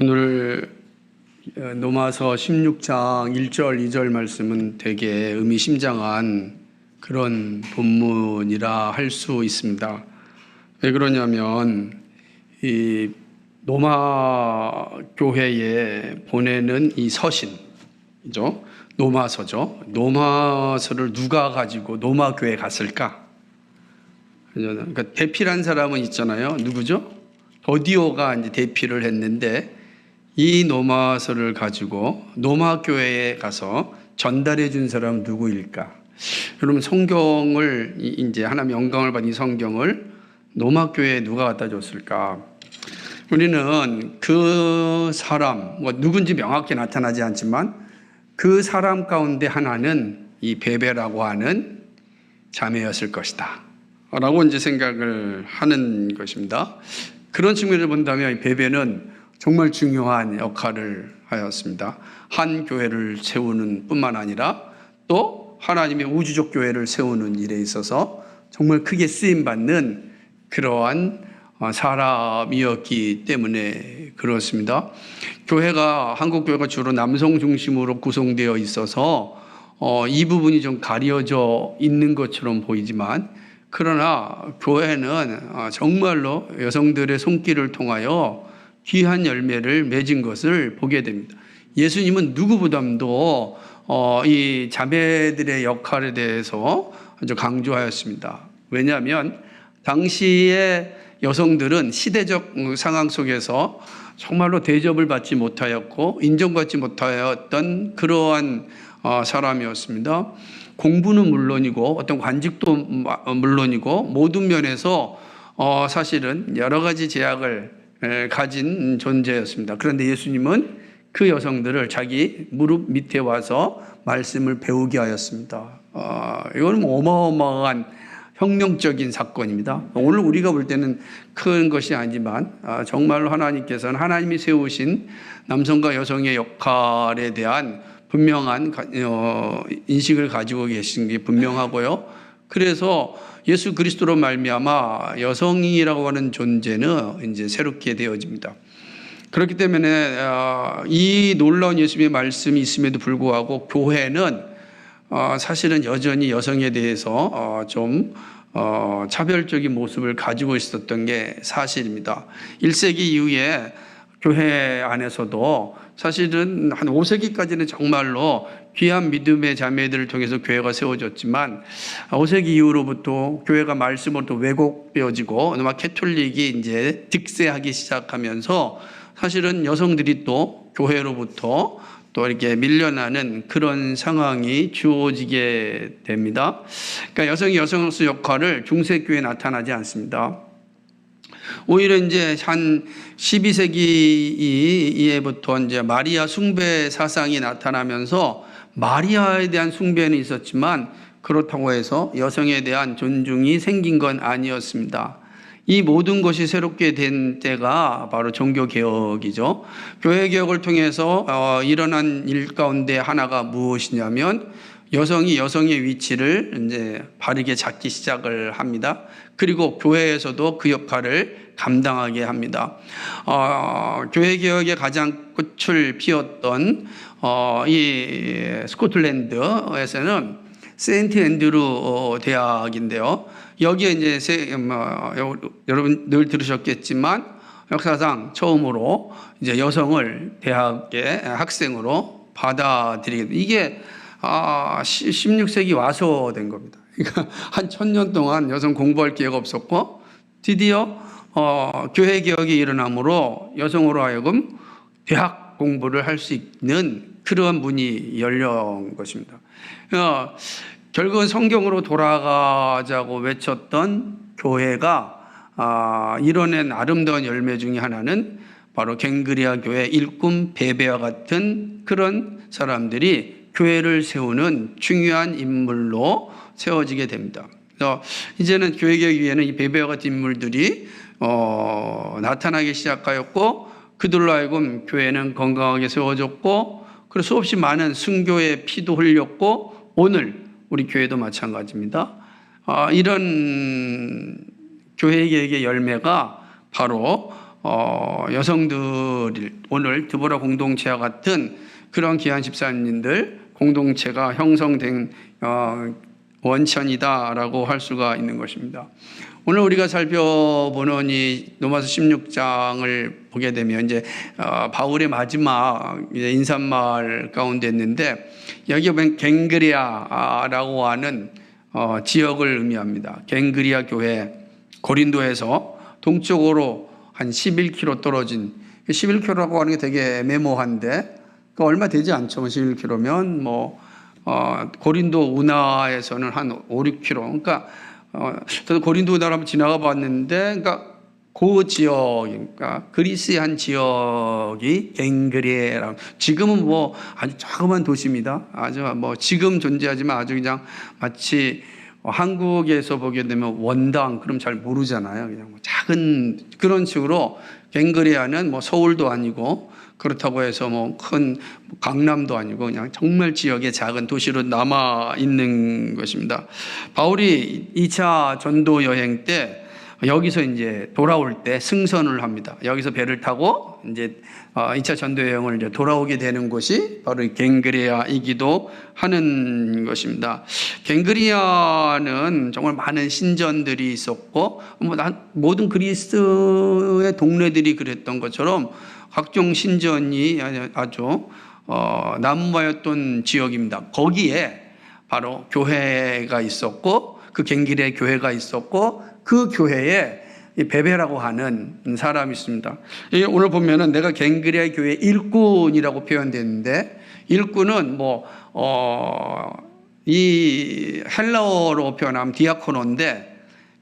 오늘 로마서 16장 1절 2절 말씀은 되게 의미심장한 그런 본문이라 할 수 있습니다. 왜 그러냐면 이 로마 교회에 보내는 이 서신이죠. 로마서죠. 로마서를 누가 가지고 로마 교회에 갔을까? 그러니까 대피란 사람은 있잖아요. 누구죠? 더디오가 이제 대피를 했는데 이 로마서를 가지고 로마 교회에 가서 전달해 준 사람은 누구일까? 여러분, 성경을 이제 하나님 영광을 받은 이 성경을 로마 교회에 누가 갖다 줬을까? 우리는 그 사람, 누군지 명확히 나타나지 않지만 그 사람 가운데 하나는 이 베베라고 하는 자매였을 것이다 라고 이제 생각을 하는 것입니다. 그런 측면을 본다면 이 베베는 정말 중요한 역할을 하였습니다. 한 교회를 세우는 뿐만 아니라 또 하나님의 우주적 교회를 세우는 일에 있어서 정말 크게 쓰임받는 그러한 사람이었기 때문에 그렇습니다. 한국 교회가 주로 남성 중심으로 구성되어 있어서 이 부분이 좀 가려져 있는 것처럼 보이지만, 그러나 교회는 정말로 여성들의 손길을 통하여 귀한 열매를 맺은 것을 보게 됩니다. 예수님은 누구보다도 이 자매들의 역할에 대해서 아주 강조하였습니다. 왜냐하면 당시의 여성들은 시대적 상황 속에서 정말로 대접을 받지 못하였고 인정받지 못하였던 그러한 사람이었습니다. 공부는 물론이고 어떤 관직도 물론이고 모든 면에서 사실은 여러 가지 제약을 가진 존재였습니다. 그런데 예수님은 그 여성들을 자기 무릎 밑에 와서 말씀을 배우게 하였습니다. 이건 어마어마한 혁명적인 사건입니다. 오늘 우리가 볼 때는 큰 것이 아니지만 정말로 하나님께서는 하나님이 세우신 남성과 여성의 역할에 대한 분명한 인식을 가지고 계신 게 분명하고요. 그래서 예수 그리스도로 말미암아 여성이라고 하는 존재는 이제 새롭게 되어집니다. 그렇기 때문에 이 놀라운 예수님의 말씀이 있음에도 불구하고 교회는 사실은 여전히 여성에 대해서 좀 차별적인 모습을 가지고 있었던 게 사실입니다. 1세기 이후에 교회 안에서도 사실은 한 5세기까지는 정말로 귀한 믿음의 자매들을 통해서 교회가 세워졌지만 5세기 이후로부터 교회가 말씀으로 또 왜곡되어지고 캐톨릭이 이제 득세하기 시작하면서 사실은 여성들이 또 교회로부터 또 이렇게 밀려나는 그런 상황이 주어지게 됩니다. 그러니까 여성이 여성으로서 역할을 중세교회에 나타나지 않습니다. 오히려 이제 한 12세기에부터 이제 마리아 숭배 사상이 나타나면서 마리아에 대한 숭배는 있었지만 그렇다고 해서 여성에 대한 존중이 생긴 건 아니었습니다. 이 모든 것이 새롭게 된 때가 바로 종교개혁이죠. 교회개혁을 통해서 일어난 일 가운데 하나가 무엇이냐면 여성이 여성의 위치를 이제 바르게 잡기 시작을 합니다. 그리고 교회에서도 그 역할을 감당하게 합니다. 교회개혁의 가장 꽃을 피웠던 이 스코틀랜드에서는 세인트 앤드루 대학인데요. 여기에 이제 여러분 늘 들으셨겠지만 역사상 처음으로 이제 여성을 대학의 학생으로 받아들이게 됩니다. 이게 16세기 와서 된 겁니다. 그러니까 한 1000년 동안 여성 공부할 기회가 없었고 드디어 교회 개혁이 일어남으로 여성으로 하여금 대학 공부를 할 수 있는 그런 문이 열린 것입니다. 결국은 성경으로 돌아가자고 외쳤던 교회가 이뤄낸 아름다운 열매 중에 하나는 바로 갱그리아 교회 일꾼 베베와 같은 그런 사람들이 교회를 세우는 중요한 인물로 세워지게 됩니다. 그래서 이제는 교회개혁 위에는 이 베베와 같은 인물들이 나타나기 시작하였고 그들로 하여금 교회는 건강하게 세워졌고 그래서 수없이 많은 순교의 피도 흘렸고 오늘 우리 교회도 마찬가지입니다. 이런 교회개혁의 열매가 바로 여성들 오늘 드보라 공동체와 같은 그런 귀한 집사님들 공동체가 형성된 원천이다라고 할 수가 있는 것입니다. 오늘 우리가 살펴보는 이 로마서 16장을 보게 되면 이제 바울의 마지막 인사말 가운데 있는데 여기 보면 갱그리아라고 하는 지역을 의미합니다. 갱그리아 교회 고린도에서 동쪽으로 한 11km 떨어진 11km라고 하는 게 되게 애매모호한데 얼마 되지 않죠. 11km면 고린도 운하에서는 한 5, 6km. 그러니까 저도 고린도 운하를 한번 지나가 봤는데, 그러니까 그 지역, 그러니까 그리스의 한 지역이 갱그리아라고. 지금은 아주 조그만 도시입니다. 아주 지금 존재하지만 아주 그냥 마치 한국에서 보게 되면 원당 그럼 잘 모르잖아요. 그냥 작은 그런 식으로 갱그리아는 서울도 아니고 그렇다고 해서 큰 강남도 아니고 그냥 정말 지역의 작은 도시로 남아 있는 것입니다. 바울이 2차 전도 여행 때 여기서 이제 돌아올 때 승선을 합니다. 여기서 배를 타고 이제 2차 전도 여행을 이제 돌아오게 되는 곳이 바로 갱그리아이기도 하는 것입니다. 갱그리아는 정말 많은 신전들이 있었고 모든 그리스의 동네들이 그랬던 것처럼 각종 신전이 아주 난무하였던 지역입니다. 거기에 바로 교회가 있었고 그 갱그리아 교회가 있었고 그 교회에 베베라고 하는 사람이 있습니다. 오늘 보면은 내가 갱그리아 교회 일꾼이라고 표현되는데 일꾼은 이 헬라어로 표현하면 디아코노인데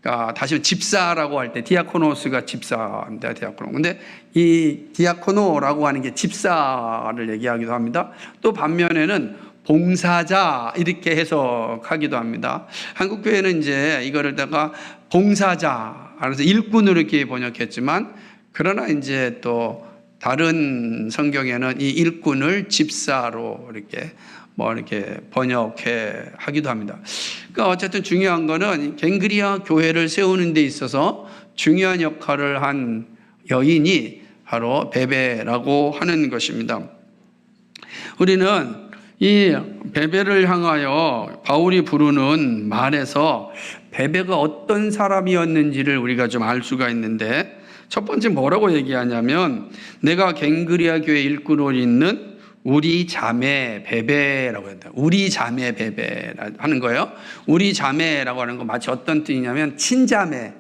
그러니까 다시 집사라고 할 때 디아코노스가 집사입니다. 디아코노. 근데 이 디아코노라고 하는 게 집사를 얘기하기도 합니다. 또 반면에는 봉사자 이렇게 해석하기도 합니다. 한국 교회는 이제 이거를다가 봉사자, 그래서 일꾼으로 이렇게 번역했지만 그러나 이제 또 다른 성경에는 이 일꾼을 집사로 이렇게 번역해 하기도 합니다. 그러니까 어쨌든 중요한 거는 갱그리아 교회를 세우는 데 있어서 중요한 역할을 한 여인이 바로 베베라고 하는 것입니다. 우리는 이 베베를 향하여 바울이 부르는 말에서 베베가 어떤 사람이었는지를 우리가 좀 알 수가 있는데 첫 번째 뭐라고 얘기하냐면 내가 갱그리아 교회 일꾼으로 있는 우리 자매 베베라고 한다. 우리 자매 베베 하는 거예요. 우리 자매라고 하는 거 마치 어떤 뜻이냐면 친자매를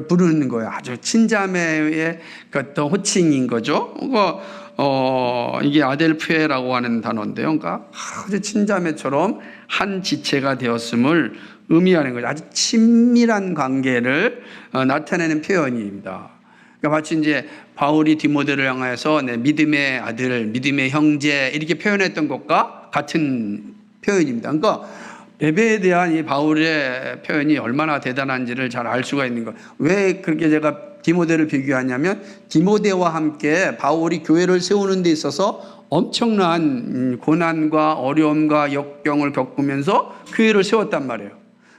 부르는 거예요. 아주 친자매의 어떤 호칭인 거죠. 이게 아델프에라고 하는 단어인데요. 그러니까 아주 친자매처럼 한 지체가 되었음을 의미하는 거죠. 아주 친밀한 관계를 나타내는 표현입니다. 그러니까 마치 이제 바울이 디모데를 향해서 내 믿음의 아들, 믿음의 형제 이렇게 표현했던 것과 같은 표현입니다. 그러니까 베베에 대한 이 바울의 표현이 얼마나 대단한지를 잘 알 수가 있는 거예요. 왜 그렇게 제가 디모데를 비교하냐면 디모데와 함께 바울이 교회를 세우는 데 있어서 엄청난 고난과 어려움과 역경을 겪으면서 교회를 세웠단 말이에요.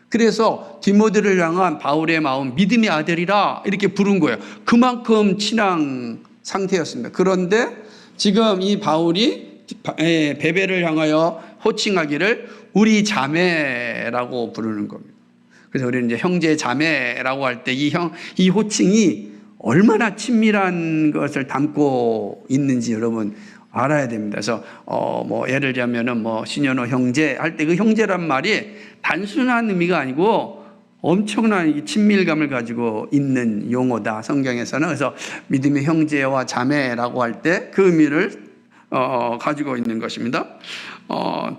그래서 디모데를 향한 바울의 마음 믿음의 아들이라 이렇게 부른 거예요. 그만큼 친한 상태였습니다. 그런데 지금 이 바울이 베베를 향하여 호칭하기를 우리 자매라고 부르는 겁니다. 그래서 우리는 이제 형제 자매라고 할 때 이 호칭이 얼마나 친밀한 것을 담고 있는지 여러분 알아야 됩니다. 그래서 예를 들자면은 신현호 형제 할 때 그 형제란 말이 단순한 의미가 아니고 엄청난 친밀감을 가지고 있는 용어다. 성경에서는. 그래서 믿음의 형제와 자매라고 할 때 그 의미를 가지고 있는 것입니다.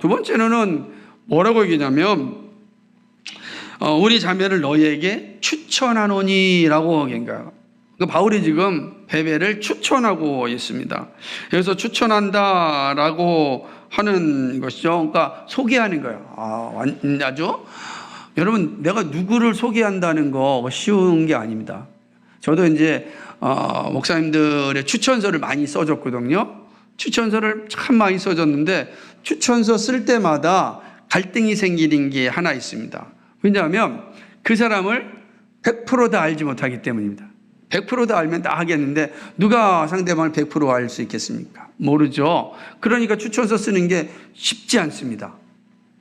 두 번째는 뭐라고 얘기냐면 우리 자매를 너희에게 추천하노니라고 얘기합니다. 바울이 지금 베베를 추천하고 있습니다. 그래서 추천한다라고 하는 것이죠. 그러니까 소개하는 거예요. 아주 여러분 내가 누구를 소개한다는 거 쉬운 게 아닙니다. 저도 이제 목사님들의 추천서를 많이 써줬거든요. 추천서를 참 많이 써줬는데 추천서 쓸 때마다 갈등이 생기는 게 하나 있습니다. 왜냐하면 그 사람을 100% 다 알지 못하기 때문입니다. 100%다 알면 다 하겠는데 누가 상대방을 100% 알 수 있겠습니까? 모르죠. 그러니까 추천서 쓰는 게 쉽지 않습니다.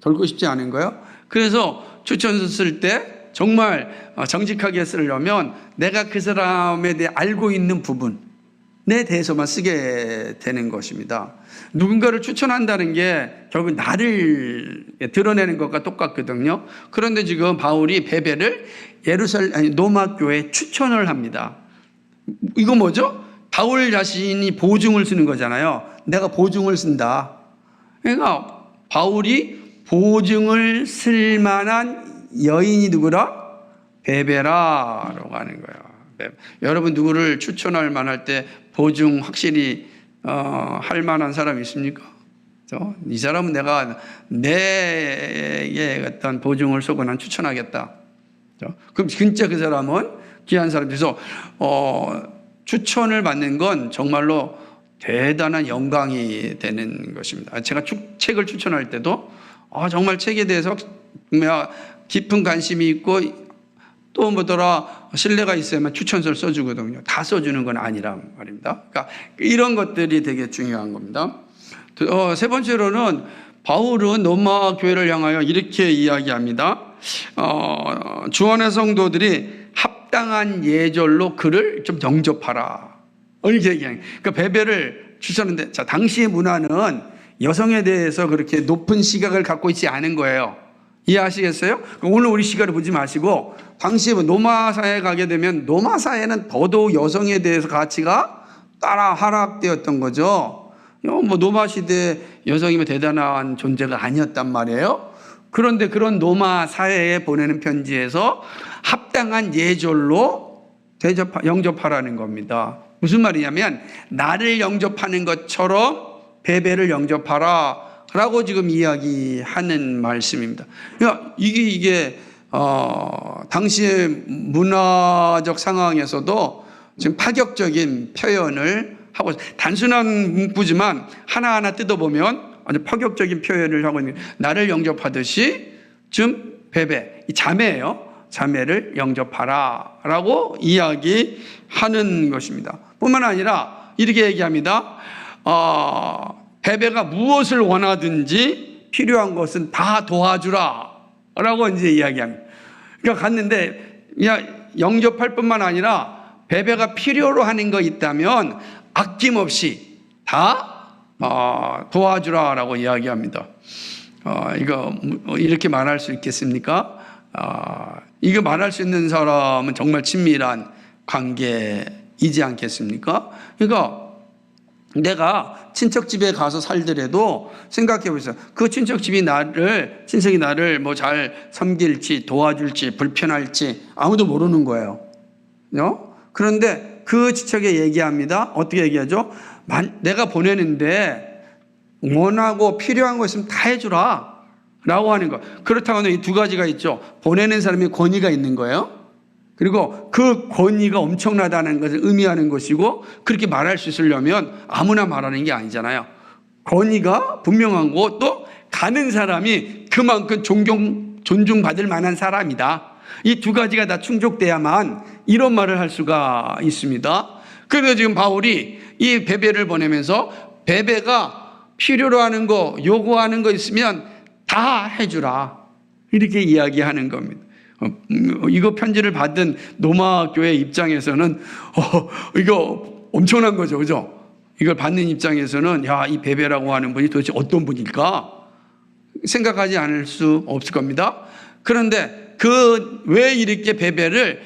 결코 쉽지 않은 거예요. 그래서 추천서 쓸 때 정말 정직하게 쓰려면 내가 그 사람에 대해 알고 있는 부분에 대해서만 쓰게 되는 것입니다. 누군가를 추천한다는 게 결국 나를 드러내는 것과 똑같거든요. 그런데 지금 바울이 베베를 로마 교회에 추천을 합니다. 이거 뭐죠? 바울 자신이 보증을 쓰는 거잖아요. 내가 보증을 쓴다. 그러니까 바울이 보증을 쓸 만한 여인이 누구라? 베베라라고 하는 거예요. 여러분 누구를 추천할 만할 때 보증 확실히 할 만한 사람이 있습니까? 이 사람은 내게 어떤 보증을 쏘고 난 추천하겠다. 그럼 진짜 그 사람은 귀한 사람이서 추천을 받는 건 정말로 대단한 영광이 되는 것입니다. 제가 책을 추천할 때도 정말 책에 대해서 깊은 관심이 있고 또 뭐더라 신뢰가 있어야만 추천서를 써주거든요. 다 써주는 건 아니란 말입니다. 그러니까 이런 것들이 되게 중요한 겁니다. 세 번째로는 바울은 로마 교회를 향하여 이렇게 이야기합니다. 주 안의 성도들이 합당한 예절로 그를 좀 영접하라. 이렇게 얘기해요. 그러니까 베베를 추천하는데, 자, 당시의 문화는 여성에 대해서 그렇게 높은 시각을 갖고 있지 않은 거예요. 이해하시겠어요? 오늘 우리 시각을 보지 마시고, 당시에 로마 사회에 가게 되면 로마 사회는 더더욱 여성에 대해서 가치가 따라 하락되었던 거죠. 로마 시대 여성이면 대단한 존재가 아니었단 말이에요. 그런데 그런 로마 사회에 보내는 편지에서 합당한 예절로 영접하라는 겁니다. 무슨 말이냐면 나를 영접하는 것처럼 베베를 영접하라 라고 지금 이야기하는 말씀입니다. 그러니까 이게 당시의 문화적 상황에서도 지금 파격적인 표현을 하고, 단순한 문구지만 하나하나 뜯어보면 아주 파격적인 표현을 하고 있는, 나를 영접하듯이 좀 베베, 이 자매예요. 자매를 영접하라 라고 이야기하는 것입니다. 뿐만 아니라 이렇게 얘기합니다. 베베가 무엇을 원하든지 필요한 것은 다 도와주라 라고 이제 이야기합니다. 그러니까 갔는데 영접할 뿐만 아니라 베베가 필요로 하는 거 있다면 아낌없이 다 도와주라 라고 이야기합니다. 이거 이렇게 말할 수 있겠습니까? 이거 말할 수 있는 사람은 정말 친밀한 관계이지 않겠습니까? 그러니까 내가 친척집에 가서 살더라도 생각해 보세요. 그 친척이 나를 뭐 잘 섬길지 도와줄지 불편할지 아무도 모르는 거예요. 그런데 그 친척에 얘기합니다. 어떻게 얘기하죠? 내가 보내는데 원하고 필요한 거 있으면 다 해주라 라고 하는 거. 그렇다고 하면 이 두 가지가 있죠. 보내는 사람이 권위가 있는 거예요. 그리고 그 권위가 엄청나다는 것을 의미하는 것이고, 그렇게 말할 수 있으려면 아무나 말하는 게 아니잖아요. 권위가 분명한 거, 또 가는 사람이 그만큼 존중받을 만한 사람이다. 이 두 가지가 다 충족돼야만 이런 말을 할 수가 있습니다. 그래서 지금 바울이 이 베베를 보내면서 베베가 필요로 하는 거, 요구하는 거 있으면 다 해주라. 이렇게 이야기하는 겁니다. 이거 편지를 받은 로마 교회 입장에서는 이거 엄청난 거죠, 그죠? 이걸 받는 입장에서는 이 베베라고 하는 분이 도대체 어떤 분일까 생각하지 않을 수 없을 겁니다. 그런데 왜 이렇게 베베를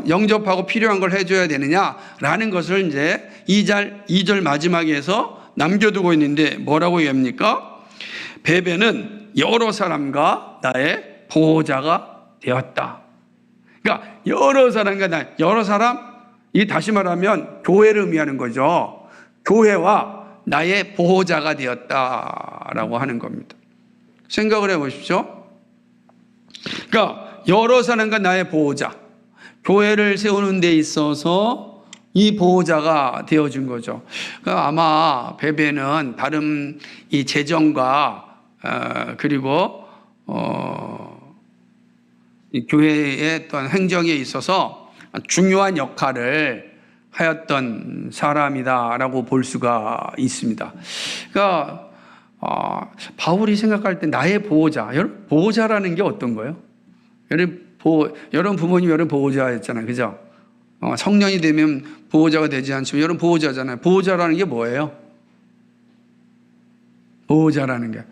영접하고 필요한 걸 해줘야 되느냐라는 것을 이제 2절 마지막에서 남겨두고 있는데 뭐라고 얘기합니까? 베베는 여러 사람과 나의 보호자가 되었다. 그러니까 여러 사람, 이 다시 말하면 교회를 의미하는 거죠. 교회와 나의 보호자가 되었다라고 하는 겁니다. 생각을 해보십시오. 그러니까 여러 사람과 나의 보호자, 교회를 세우는 데 있어서 이 보호자가 되어준 거죠. 그러니까 아마 베베는 다른 이 재정과 그리고 이 교회의 또한 행정에 있어서 중요한 역할을 하였던 사람이다라고 볼 수가 있습니다. 그러니까 바울이 생각할 때 나의 보호자, 여러분 보호자라는 게 어떤 거예요? 여러분 부모님 여러분 보호자였잖아요, 그죠? 성년이 되면 보호자가 되지 않지만 여러분 보호자잖아요. 보호자라는 게 뭐예요? 보호자라는 게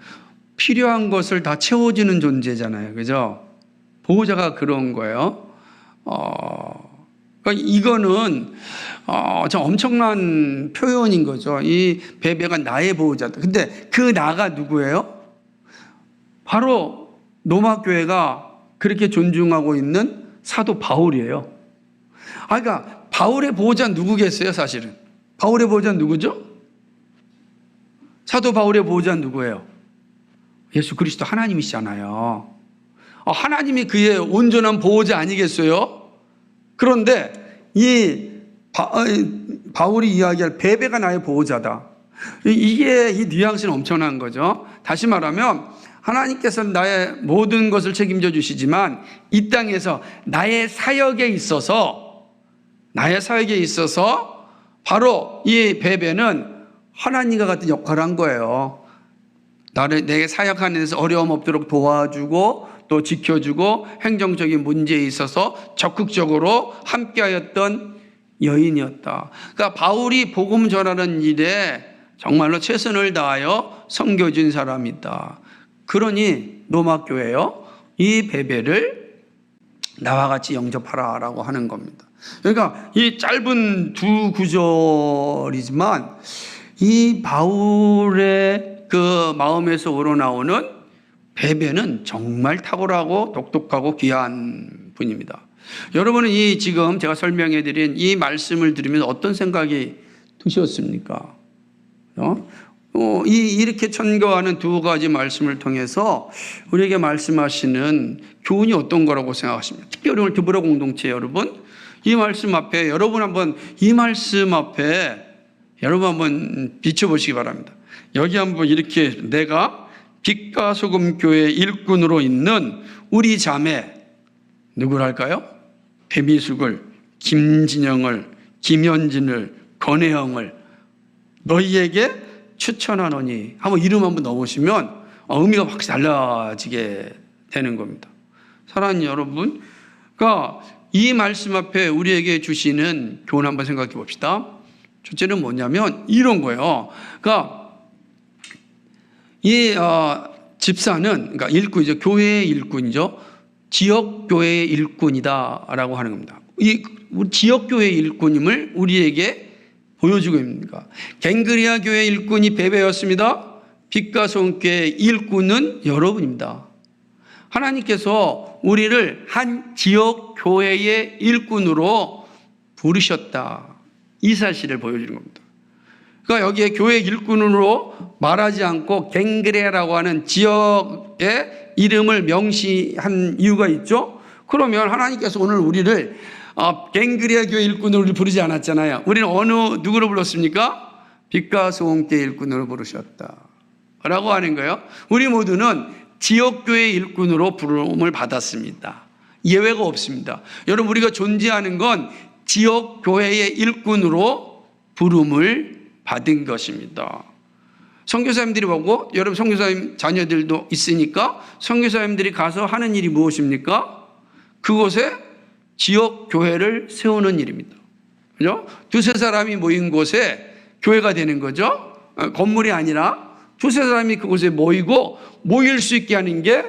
필요한 것을 다 채워주는 존재잖아요, 그죠? 보호자가 그런 거예요. 그러니까 이거는 좀 엄청난 표현인 거죠. 이 베베가 나의 보호자다. 근데 그 나가 누구예요? 바로 로마 교회가 그렇게 존중하고 있는 사도 바울이에요. 그러니까 바울의 보호자는 누구겠어요, 사실은? 바울의 보호자는 누구죠? 사도 바울의 보호자는 누구예요? 예수 그리스도 하나님이시잖아요. 하나님이 그의 온전한 보호자 아니겠어요? 그런데 이 바울이 이야기할 베베가 나의 보호자다. 이게 이 뉘앙스는 엄청난 거죠. 다시 말하면 하나님께서는 나의 모든 것을 책임져 주시지만 이 땅에서 나의 사역에 있어서 바로 이 베베는 하나님과 같은 역할을 한 거예요. 내게 사역하는 데서 어려움 없도록 도와주고 또 지켜주고 행정적인 문제에 있어서 적극적으로 함께하였던 여인이었다. 그러니까 바울이 복음 전하는 일에 정말로 최선을 다하여 섬겨준 사람이다. 그러니 로마 교회요, 이 베베를 나와 같이 영접하라라고 하는 겁니다. 그러니까 이 짧은 두 구절이지만 이 바울의 그 마음에서 우러나오는 베베는 정말 탁월하고 똑똑하고 귀한 분입니다. 여러분은 지금 제가 설명해 드린 이 말씀을 들으면 어떤 생각이 드셨습니까? 이렇게 천거하는 두 가지 말씀을 통해서 우리에게 말씀하시는 교훈이 어떤 거라고 생각하십니까? 특별히 오늘 드보라 공동체 여러분, 이 말씀 앞에 여러분 한번 비춰보시기 바랍니다. 여기 한번 이렇게 내가 빛과 소금 교회 일꾼으로 있는 우리 자매 누구랄까요? 배미숙을, 김진영을, 김현진을, 권혜영을 너희에게 추천하노니 한번 이름 한번 넣으시면 의미가 확 달라지게 되는 겁니다. 사랑하는 여러분, 그러니까 이 말씀 앞에 우리에게 주시는 교훈 한번 생각해 봅시다. 첫째는 뭐냐면 이런 거예요. 그러니까 이 집사는, 그러니까 일꾼이죠. 교회의 일꾼이죠. 지역교회의 일꾼이다라고 하는 겁니다. 이 지역교회의 일꾼임을 우리에게 보여주고 있습니다. 갱그리아 교회 일꾼이 베베였습니다. 빛과 소금교회 일꾼은 여러분입니다. 하나님께서 우리를 한 지역 교회의 일꾼으로 부르셨다. 이 사실을 보여주는 겁니다. 그러니까 여기에 교회 일꾼으로 말하지 않고 갱그레라고 하는 지역의 이름을 명시한 이유가 있죠. 그러면 하나님께서 오늘 우리를 갱그레아 교회 일꾼으로 부르지 않았잖아요. 우리는 누구로 불렀습니까? 빛과 소금교회 일꾼으로 부르셨다 라고 하는 거예요. 우리 모두는 지역교회 일꾼으로 부름을 받았습니다. 예외가 없습니다. 여러분, 우리가 존재하는 건 지역교회의 일꾼으로 부름을 받은 것입니다. 선교사님들이 보고, 여러분 선교사님 자녀들도 있으니까 선교사님들이 가서 하는 일이 무엇입니까? 그곳에 지역교회를 세우는 일입니다. 그죠? 두세 사람이 모인 곳에 교회가 되는 거죠. 건물이 아니라 두세 사람이 그곳에 모일 수 있게 하는 게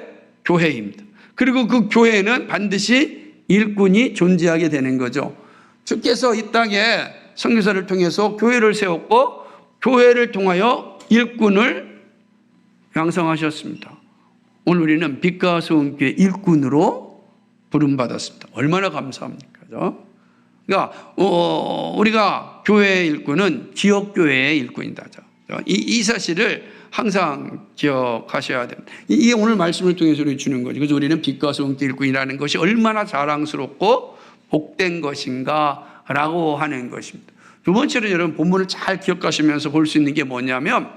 교회입니다. 그리고 그 교회에는 반드시 일꾼이 존재하게 되는 거죠. 주께서 이 땅에 선교사를 통해서 교회를 세웠고 교회를 통하여 일꾼을 양성하셨습니다. 오늘 우리는 빛과 소금교회 일꾼으로 부름받았습니다. 얼마나 감사합니까? 그죠? 그러니까 우리가 교회의 일꾼은 지역교회의 일꾼이다. 이 사실을 항상 기억하셔야 됩니다. 이게 오늘 말씀을 통해서 우리 주는 거죠. 그래서 우리는 빛과 소금교회 일꾼이라는 것이 얼마나 자랑스럽고 복된 것인가 라고 하는 것입니다. 두 번째로 여러분 본문을 잘 기억하시면서 볼 수 있는 게 뭐냐면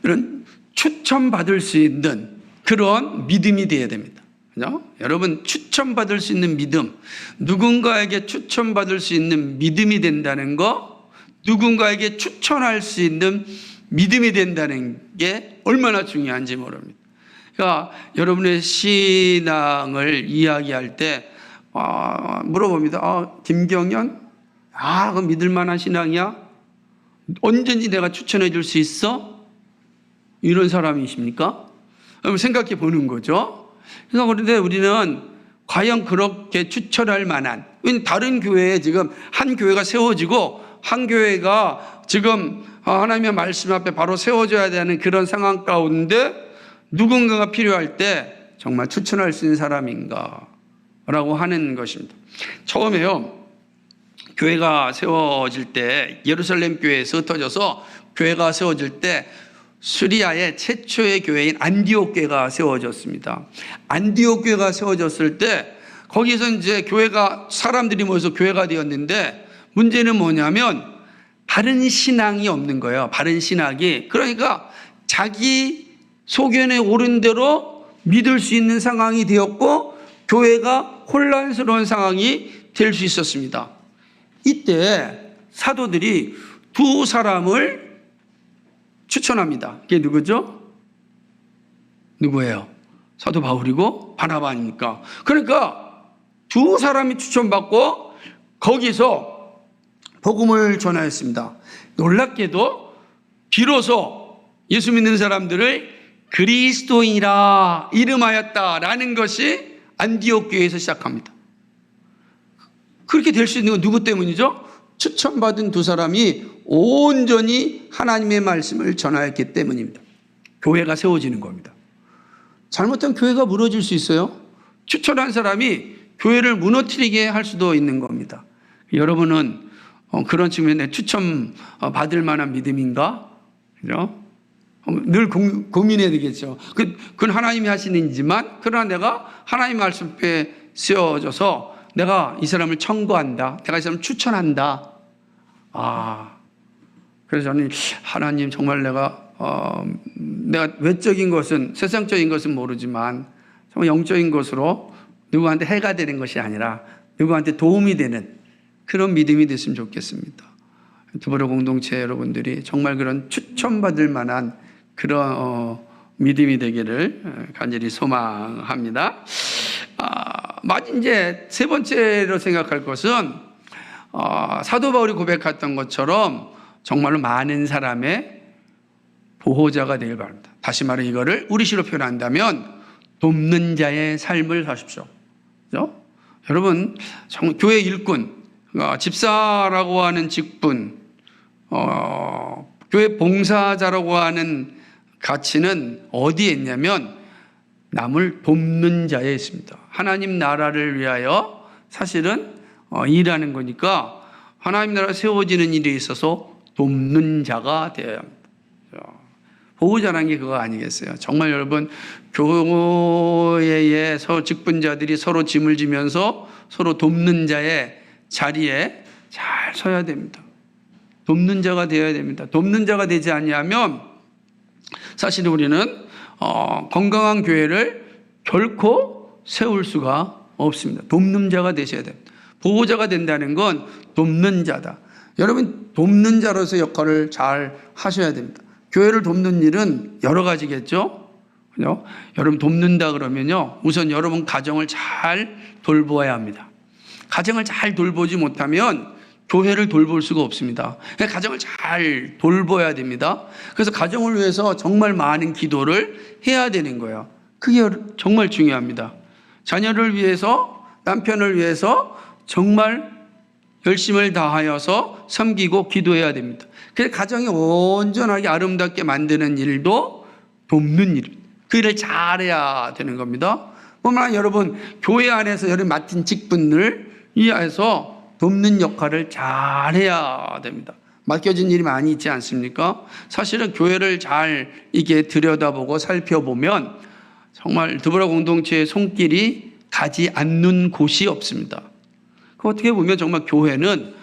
이런 추천받을 수 있는 그런 믿음이 되어야 됩니다. 그죠? 여러분, 추천받을 수 있는 믿음, 누군가에게 추천받을 수 있는 믿음이 된다는 거, 누군가에게 추천할 수 있는 믿음이 된다는 게 얼마나 중요한지 모릅니다. 그러니까 여러분의 신앙을 이야기할 때 물어봅니다. 김경연? 그거 믿을 만한 신앙이야? 언제든지 내가 추천해 줄 수 있어? 이런 사람이십니까? 여러분 생각해 보는 거죠. 그래서 그런데 우리는 과연 그렇게 추천할 만한, 다른 교회에 지금 한 교회가 세워지고 한 교회가 지금 하나님의 말씀 앞에 바로 세워져야 되는 그런 상황 가운데 누군가가 필요할 때 정말 추천할 수 있는 사람인가 라고 하는 것입니다. 처음에요, 교회가 세워질 때, 예루살렘 교회에서 흩어져서 교회가 세워질 때 수리아의 최초의 교회인 안디옥 교회가 세워졌습니다. 안디옥 교회가 세워졌을 때 거기서 이제 교회가, 사람들이 모여서 교회가 되었는데 문제는 뭐냐면 바른 신앙이 없는 거예요. 바른 신학이. 그러니까 자기 소견에 옳은 대로 믿을 수 있는 상황이 되었고 교회가 혼란스러운 상황이 될 수 있었습니다. 이때 사도들이 두 사람을 추천합니다. 그게 누구죠? 누구예요? 사도 바울이고 바나바 아닙니까? 그러니까 두 사람이 추천받고 거기서 복음을 전하였습니다. 놀랍게도 비로소 예수 믿는 사람들을 그리스도인이라 이름하였다라는 것이 안디옥 교회에서 시작합니다. 그렇게 될 수 있는 건 누구 때문이죠? 추천받은 두 사람이 온전히 하나님의 말씀을 전하였기 때문입니다. 교회가 세워지는 겁니다. 잘못하면 교회가 무너질 수 있어요. 추천한 사람이 교회를 무너뜨리게 할 수도 있는 겁니다. 여러분은 그런 측면에 추천 받을 만한 믿음인가? 그죠? 늘 고민해야 되겠죠. 그건 하나님이 하시는 일이지만, 그러나 내가 하나님 말씀 앞에 세워져서 내가 이 사람을 청구한다. 내가 이 사람을 추천한다. 그래서 저는 하나님 정말 내가 외적인 것은, 세상적인 것은 모르지만 정말 영적인 것으로 누구한테 해가 되는 것이 아니라 누구한테 도움이 되는 그런 믿음이 됐으면 좋겠습니다. 두보로 공동체 여러분들이 정말 그런 추천받을 만한 그런 믿음이 되기를 간절히 소망합니다. 이제 세 번째로 생각할 것은 사도 바울이 고백했던 것처럼 정말로 많은 사람의 보호자가 되길 바랍니다. 다시 말해 이거를 우리시로 표현한다면 돕는 자의 삶을 사십시오. 그렇죠? 여러분, 교회 일꾼, 집사라고 하는 직분, 교회 봉사자라고 하는 가치는 어디에 있냐면 남을 돕는 자에 있습니다. 하나님 나라를 위하여 사실은 일하는 거니까 하나님 나라 세워지는 일에 있어서 돕는 자가 되어야 합니다. 보호자라는 게 그거 아니겠어요? 정말 여러분, 교회의 직분자들이 서로 짐을 지면서 서로 돕는 자의 자리에 잘 서야 됩니다. 돕는 자가 되어야 됩니다. 돕는 자가 되지 않냐면 사실 우리는 건강한 교회를 결코 세울 수가 없습니다. 돕는 자가 되셔야 됩니다. 보호자가 된다는 건 돕는 자다. 여러분, 돕는 자로서 역할을 잘 하셔야 됩니다. 교회를 돕는 일은 여러 가지겠죠. 그죠? 여러분 돕는다 그러면요, 우선 여러분 가정을 잘 돌보아야 합니다. 가정을 잘 돌보지 못하면 교회를 돌볼 수가 없습니다. 가정을 잘 돌봐야 됩니다. 그래서 가정을 위해서 정말 많은 기도를 해야 되는 거예요. 그게 정말 중요합니다. 자녀를 위해서, 남편을 위해서 정말 열심을 다하여서 섬기고 기도해야 됩니다. 그래서 가정이 온전하게 아름답게 만드는 일도 돕는 일, 그 일을 잘해야 되는 겁니다. 뿐만 아니라 여러분, 교회 안에서 여러분 맡은 직분을 이해해서 돕는 역할을 잘해야 됩니다. 맡겨진 일이 많이 있지 않습니까? 사실은 교회를 잘 이게 들여다보고 살펴보면 정말 두보라 공동체의 손길이 가지 않는 곳이 없습니다. 어떻게 보면 정말 교회는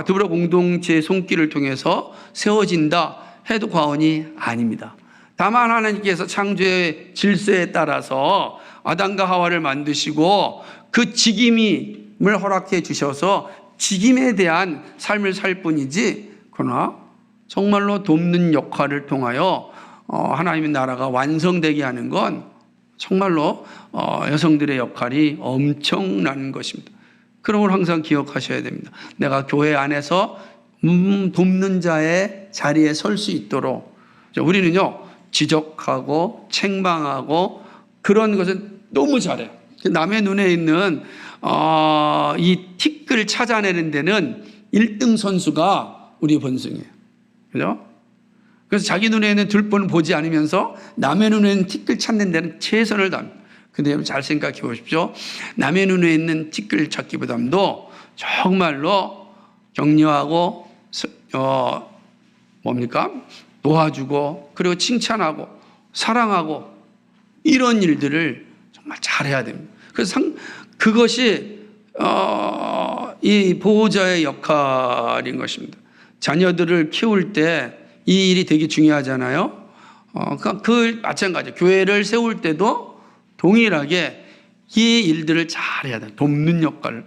두보라 공동체의 손길을 통해서 세워진다 해도 과언이 아닙니다. 다만 하나님께서 창조의 질서에 따라서 아담과 하와를 만드시고 그 직임을 허락해 주셔서 직임에 대한 삶을 살 뿐이지, 그러나 정말로 돕는 역할을 통하여 하나님의 나라가 완성되게 하는 건 정말로 여성들의 역할이 엄청난 것입니다. 그런 걸 항상 기억하셔야 됩니다. 내가 교회 안에서 돕는 자의 자리에 설 수 있도록, 우리는요 지적하고 책망하고 그런 것은 너무 잘해요. 남의 눈에 있는 이 틱을 찾아내는 데는 1등 선수가 우리 본성이에요. 그죠? 그래서 자기 눈에는 들보는 보지 않으면서 남의 눈에는 틱을 찾는 데는 최선을 다합니다. 근데 여러분 잘 생각해 보십시오. 남의 눈에 있는 틱을 찾기보다도 정말로 격려하고 도와주고 그리고 칭찬하고 사랑하고 이런 일들을 정말 잘해야 됩니다. 그래서 그것이 이 보호자의 역할인 것입니다. 자녀들을 키울 때 이 일이 되게 중요하잖아요. 그 마찬가지. 교회를 세울 때도 동일하게 이 일들을 잘해야 돼. 돕는 역할을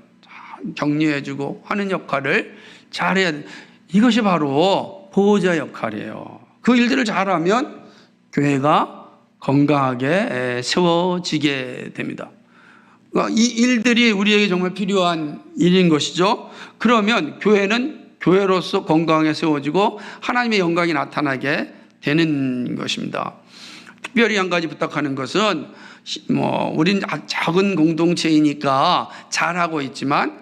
격려해주고 하는 역할을 잘해야 돼. 이것이 바로 보호자 역할이에요. 그 일들을 잘하면 교회가 건강하게 세워지게 됩니다. 이 일들이 우리에게 정말 필요한 일인 것이죠. 그러면 교회는 교회로서 건강하게 세워지고 하나님의 영광이 나타나게 되는 것입니다. 특별히 한 가지 부탁하는 것은 우린 작은 공동체이니까 잘하고 있지만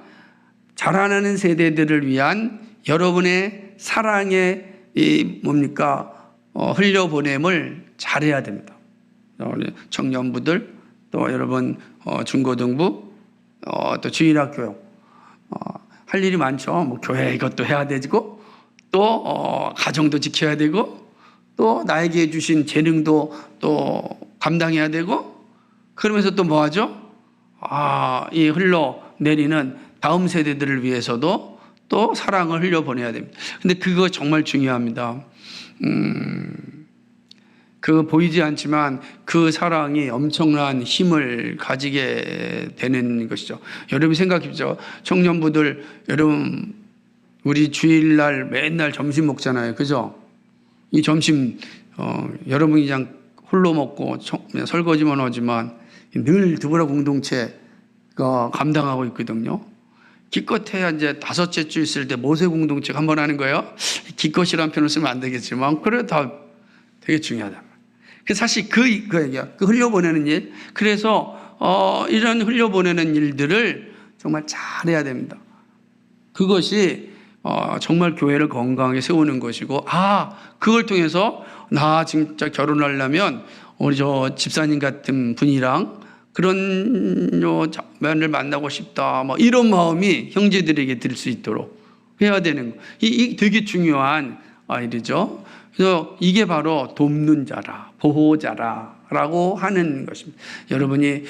자라나는 세대들을 위한 여러분의 사랑의 흘려보냄을 잘해야 됩니다. 청년부들 또 여러분 중고등부 또 주일학교 할 일이 많죠. 교회 이것도 해야 되고 또 가정도 지켜야 되고 또 나에게 주신 재능도 또 감당해야 되고 그러면서 또 뭐 하죠? 이 흘러내리는 다음 세대들을 위해서도 또 사랑을 흘려보내야 됩니다. 근데 그거 정말 중요합니다. 그 보이지 않지만 그 사랑이 엄청난 힘을 가지게 되는 것이죠. 여러분 생각해 보죠. 청년부들, 여러분 우리 주일날 맨날 점심 먹잖아요. 그죠? 이 점심 여러분이 그냥 홀로 먹고 그냥 설거지만 하지만 늘 두부라 공동체가 감당하고 있거든요. 기껏해야 이제 5째 주 있을 때 모세 공동체가 한번 하는 거예요. 기껏이라는 표현을 쓰면 안 되겠지만 그래도 다 되게 중요하다. 사실 그 얘기야. 그 흘려보내는 일. 그래서 이런 흘려보내는 일들을 정말 잘해야 됩니다. 그것이 정말 교회를 건강하게 세우는 것이고, 그걸 통해서 나 진짜 결혼하려면 우리 저 집사님 같은 분이랑 그런 면을 만나고 싶다. 이런 마음이 형제들에게 들 수 있도록 해야 되는 거. 이 되게 중요한 일이죠. 그래서 이게 바로 돕는 자라, 보호자라라고 하는 것입니다. 여러분이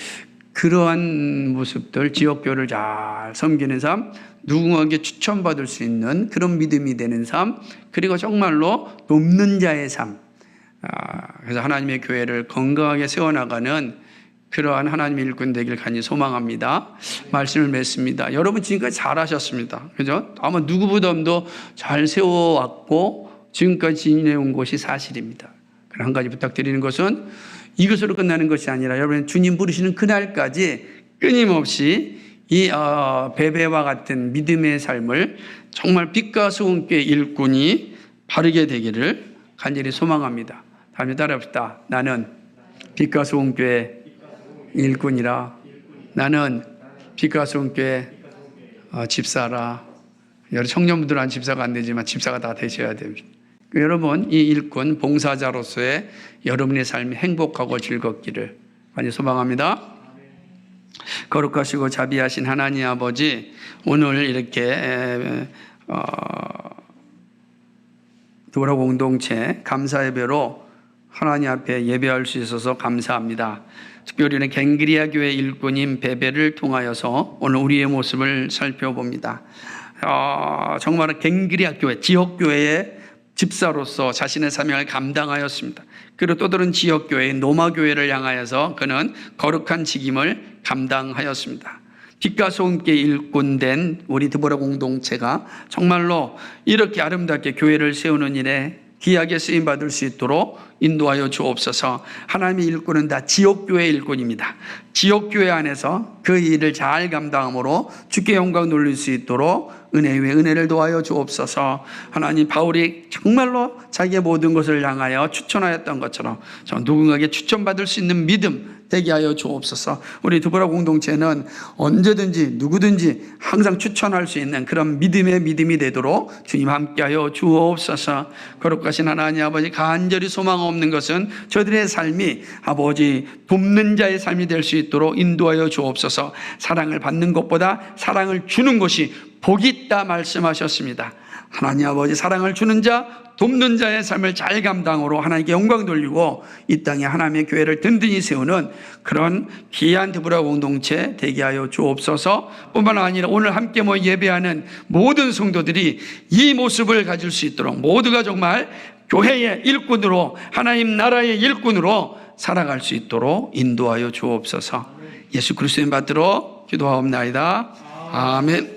그러한 모습들, 지역교회를 잘 섬기는 삶, 누군가에게 추천받을 수 있는 그런 믿음이 되는 삶, 그리고 정말로 돕는 자의 삶. 그래서 하나님의 교회를 건강하게 세워나가는 그러한 하나님의 일꾼 되길 간절히 소망합니다. 말씀을 맺습니다. 여러분 지금까지 잘하셨습니다. 그죠? 아마 누구보다도 잘 세워왔고 지금까지 지내온 것이 사실입니다. 그럼 한 가지 부탁드리는 것은 이것으로 끝나는 것이 아니라 여러분 주님 부르시는 그날까지 끊임없이 이 베베와 같은 믿음의 삶을 정말 빛과 소금교회 일꾼이 바르게 되기를 간절히 소망합니다. 다음에 따라합시다. 나는 빛과 소금교회 일꾼이라. 나는 빛과 소금교회 집사라. 여러 청년분들은 집사가 안 되지만 집사가 다 되셔야 됩니다. 여러분 이 일꾼 봉사자로서의 여러분의 삶이 행복하고 즐겁기를 많이 소망합니다. 거룩하시고 자비하신 하나님 아버지, 오늘 이렇게 도라 공동체 감사 예배로 하나님 앞에 예배할 수 있어서 감사합니다. 특별히 갱그리아 교회 일꾼인 베베를 통하여서 오늘 우리의 모습을 살펴봅니다. 정말 갱그리아 교회, 지역교회의 집사로서 자신의 사명을 감당하였습니다. 그리고 또 다른 지역교회 노마교회를 향하여서 그는 거룩한 직임을 감당하였습니다. 빛과 소금께 일꾼된 우리 드보라 공동체가 정말로 이렇게 아름답게 교회를 세우는 일에 귀하게 쓰임받을 수 있도록 인도하여 주옵소서. 하나님의 일꾼은 다 지역교회 일꾼입니다. 지역교회 안에서 그 일을 잘 감당함으로 주께 영광 돌릴 수 있도록 은혜 위에 은혜를 도하여 주옵소서. 하나님, 바울이 정말로 자기의 모든 것을 향하여 추천하였던 것처럼 누군가에게 추천받을 수 있는 믿음 되게 하여 주옵소서. 우리 드보라 공동체는 언제든지 누구든지 항상 추천할 수 있는 그런 믿음이 되도록 주님 함께하여 주옵소서. 거룩하신 하나님 아버지, 간절히 소망 없는 것은 저들의 삶이 아버지 돕는 자의 삶이 될 수 있도록 인도하여 주옵소서. 사랑을 받는 것보다 사랑을 주는 것이 복이 있다 말씀하셨습니다. 하나님 아버지, 사랑을 주는 자, 돕는 자의 삶을 잘 감당으로 하나님께 영광 돌리고 이 땅에 하나님의 교회를 든든히 세우는 그런 귀한 드보라 공동체 되게 하여 주옵소서. 뿐만 아니라 오늘 함께 모여 예배하는 모든 성도들이 이 모습을 가질 수 있도록 모두가 정말 교회의 일꾼으로, 하나님 나라의 일꾼으로 살아갈 수 있도록 인도하여 주옵소서. 예수 그리스도의 받들어 기도하옵나이다. 아멘.